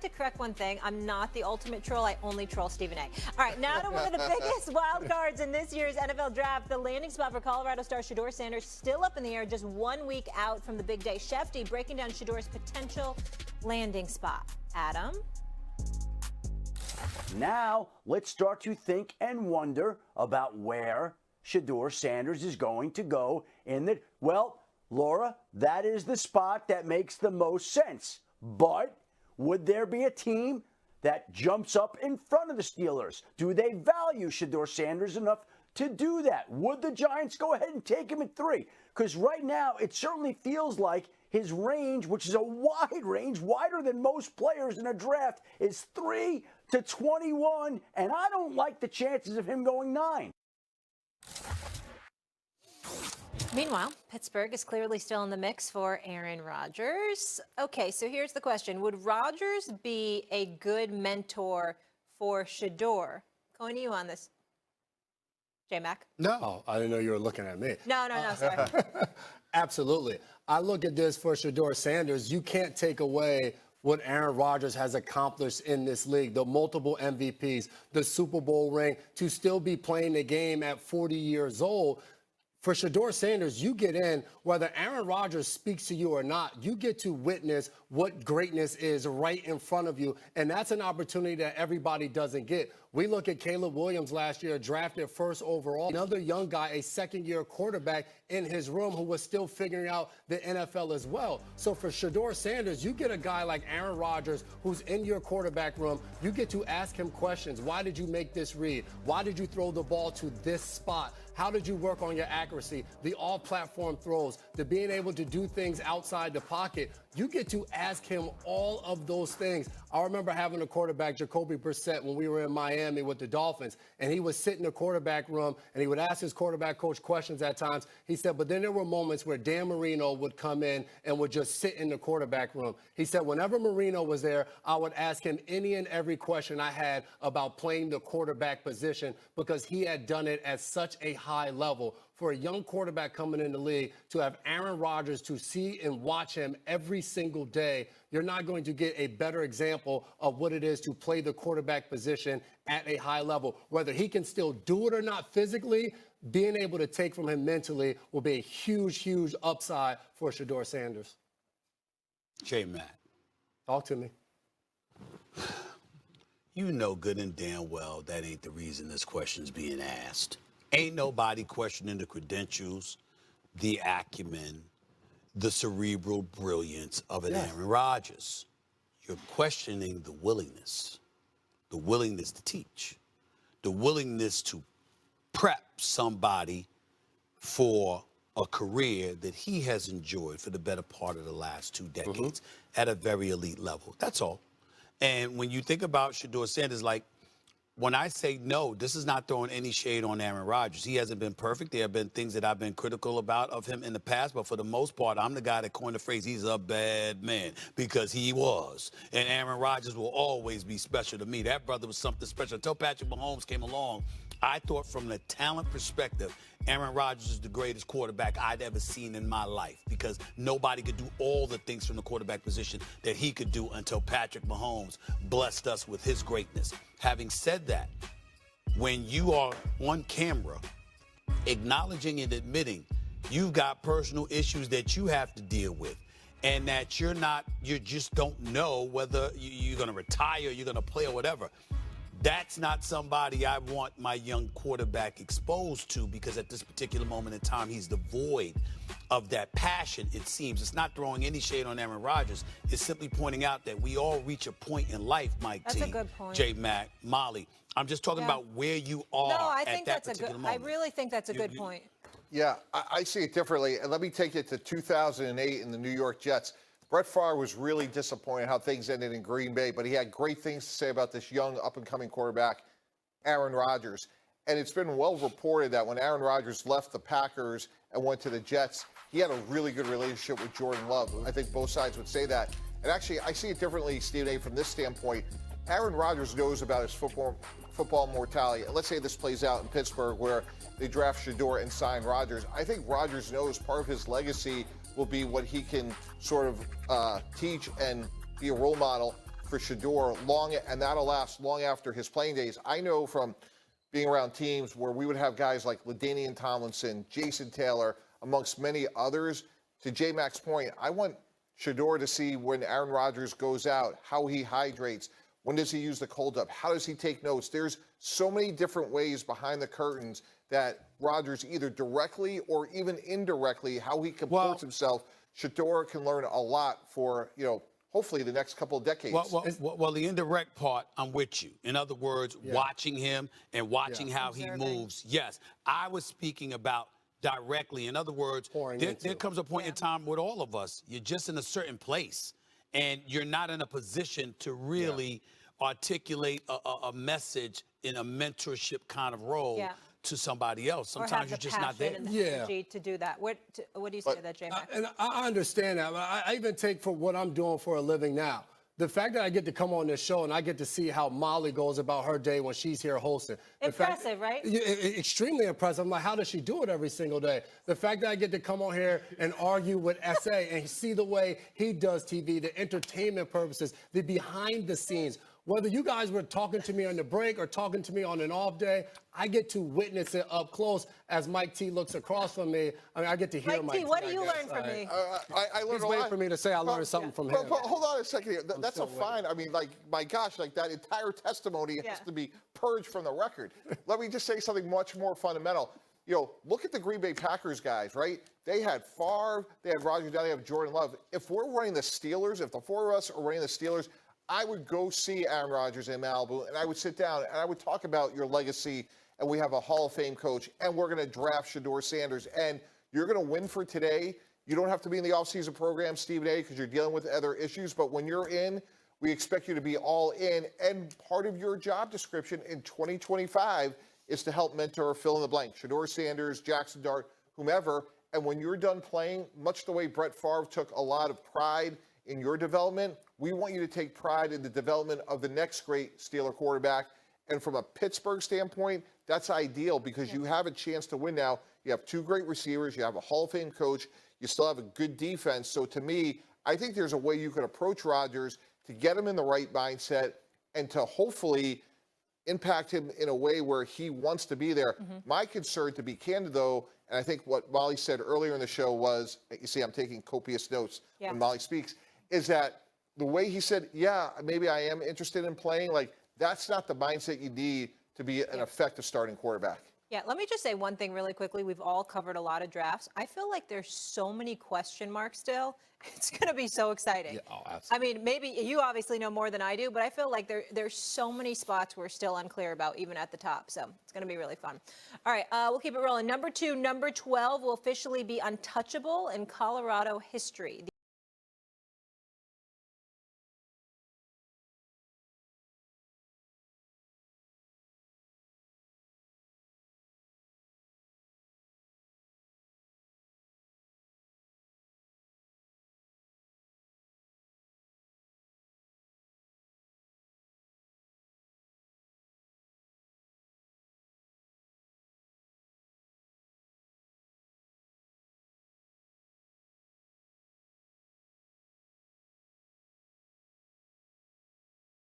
like to correct one thing. I'm not the ultimate troll. I only troll Stephen A. All right, now to one of the biggest wild cards in this year's NFL draft. The landing spot for Colorado star Shedeur Sanders still up in the air just 1 week out from the big day. Shefty breaking down Shedeur's potential landing spot. Adam? Now, let's start to think and wonder about where Shedeur Sanders is going to go in the, well, Laura, that is the spot that makes the most sense. But would there be a team that jumps up in front of the Steelers? Do they value Shedeur Sanders enough to do that? Would the Giants go ahead and take him at 3? Because right now, it certainly feels like his range, which is a wide range, wider than most players in a draft, is 3 to 21, and I don't like the chances of him going 9. Meanwhile, Pittsburgh is clearly still in the mix for Aaron Rodgers. Okay, so here's the question. Would Rodgers be a good mentor for Shedeur? Going to you on this, J-Mac. No, I didn't know you were looking at me. No, sorry. Absolutely. I look at this for Shedeur Sanders. You can't take away what Aaron Rodgers has accomplished in this league, the multiple MVPs, the Super Bowl ring, to still be playing the game at 40 years old. For Shedeur Sanders, you get in, whether Aaron Rodgers speaks to you or not, you get to witness what greatness is right in front of you, and that's an opportunity that everybody doesn't get. We look at Caleb Williams last year, drafted first overall. Another young guy, a second-year quarterback in his room who was still figuring out the NFL as well. So for Shedeur Sanders, you get a guy like Aaron Rodgers who's in your quarterback room. You get to ask him questions. Why did you make this read? Why did you throw the ball to this spot? How did you work on your accuracy? The all-platform throws, the being able to do things outside the pocket. You get to ask him all of those things. I remember having a quarterback, Jacoby Brissett, when we were in Miami with the Dolphins, and he would sit in the quarterback room, and he would ask his quarterback coach questions at times. He said, but then there were moments where Dan Marino would come in and would just sit in the quarterback room. He said, whenever Marino was there, I would ask him any and every question I had about playing the quarterback position because he had done it at such a high level. For a young quarterback coming in the league, to have Aaron Rodgers, to see and watch him every single day, you're not going to get a better example of what it is to play the quarterback position at a high level. Whether he can still do it or not physically, being able to take from him mentally will be a huge, huge upside for Shedeur Sanders. J-Mac. Talk to me. You know good and damn well that ain't the reason this question's being asked. Ain't nobody questioning the credentials, the acumen, the cerebral brilliance of an Aaron Rodgers. You're questioning the willingness to teach, the willingness to prep somebody for a career that he has enjoyed for the better part of the last 2 decades at a very elite level. That's all. And when you think about Shedeur Sanders, like, when I say no, this is not throwing any shade on Aaron Rodgers. He hasn't been perfect. There have been things that I've been critical about of him in the past, but for the most part, I'm the guy that coined the phrase, he's a bad man, because he was. And Aaron Rodgers will always be special to me. That brother was something special. Until Patrick Mahomes came along, I thought from the talent perspective, Aaron Rodgers is the greatest quarterback I'd ever seen in my life because nobody could do all the things from the quarterback position that he could do until Patrick Mahomes blessed us with his greatness. Having said that, when you are on camera acknowledging and admitting you've got personal issues that you have to deal with and that you just don't know whether you're going to retire, you're going to play or whatever, that's not somebody I want my young quarterback exposed to because at this particular moment in time, he's devoid of that passion, it seems. It's not throwing any shade on Aaron Rodgers. It's simply pointing out that we all reach a point in life, Mike T. That's a good point. J-Mac, Molly. I'm just talking about where you are at that particular moment. I really think that's a good point. Yeah, I see it differently. And let me take it to 2008 in the New York Jets. Brett Favre was really disappointed how things ended in Green Bay, but he had great things to say about this young up-and-coming quarterback, Aaron Rodgers. And it's been well reported that when Aaron Rodgers left the Packers and went to the Jets, he had a really good relationship with Jordan Love. I think both sides would say that. And actually, I see it differently, Stephen A., from this standpoint. Aaron Rodgers knows about his football mortality. And let's say this plays out in Pittsburgh where they draft Shedeur and sign Rodgers. I think Rodgers knows part of his legacy will be what he can sort of teach and be a role model for Shedeur and that'll last long after his playing days. I know from being around teams where we would have guys like LaDainian Tomlinson, Jason Taylor, amongst many others. To J-Mac's point, I want Shedeur to see when Aaron Rodgers goes out, how he hydrates, when does he use the cold up, how does he take notes. There's so many different ways behind the curtains that Rodgers, either directly or even indirectly, how he comports himself, Shedeur can learn a lot for, hopefully the next couple of decades. Well, the indirect part, I'm with you. In other words, watching him and watching how he moves. Yes, I was speaking about directly. In other words, there comes a point in time with all of us, you're just in a certain place and you're not in a position to really articulate a message in a mentorship kind of role to somebody else. Sometimes you're just not there. And the energy to do that. What do you say to that, J-Mac? And I understand that. But I even take for what I'm doing for a living now. The fact that I get to come on this show and I get to see how Molly goes about her day when she's here hosting. Impressive, right? Extremely impressive. I'm like, how does she do it every single day? The fact that I get to come on here and argue with SA and see the way he does TV, the entertainment purposes, the behind the scenes. Whether you guys were talking to me on the break or talking to me on an off day, I get to witness it up close as Mike T looks across from me. I mean, I get to hear Mike T. What do you learn from me? I learned He's waiting for me to say I learned something from him. But hold on a second here. That's a fine. I mean, like, my gosh, like that entire testimony has to be purged from the record. Let me just say something much more fundamental. Look at the Green Bay Packers guys, right? They had Favre, they had Rodgers, now they have Jordan Love. If we're running the Steelers, if the four of us are running the Steelers, I would go see Aaron Rodgers in Malibu, and I would sit down, and I would talk about your legacy, and we have a Hall of Fame coach, and we're going to draft Shedeur Sanders, and you're going to win for today. You don't have to be in the offseason program, Stephen A., because you're dealing with other issues, but when you're in, we expect you to be all in, and part of your job description in 2025 is to help mentor fill in the blank, Shedeur Sanders, Jackson Dart, whomever, and when you're done playing, much the way Brett Favre took a lot of pride in your development, we want you to take pride in the development of the next great Steeler quarterback. And from a Pittsburgh standpoint, that's ideal because you have a chance to win now. You have two great receivers. You have a Hall of Fame coach. You still have a good defense. So to me, I think there's a way you could approach Rodgers to get him in the right mindset and to hopefully impact him in a way where he wants to be there. My concern, to be candid, though, and I think what Molly said earlier in the show was, you see, I'm taking copious notes when Molly speaks, is that the way he said, maybe I am interested in playing, like, that's not the mindset you need to be an effective starting quarterback. Yeah, let me just say one thing really quickly. We've all covered a lot of drafts. I feel like there's so many question marks still. It's going to be so exciting. Yeah, absolutely. I mean, maybe you obviously know more than I do, but I feel like there's so many spots we're still unclear about, even at the top. So it's going to be really fun. All right, we'll keep it rolling. Number 2, number 12 will officially be untouchable in Colorado history.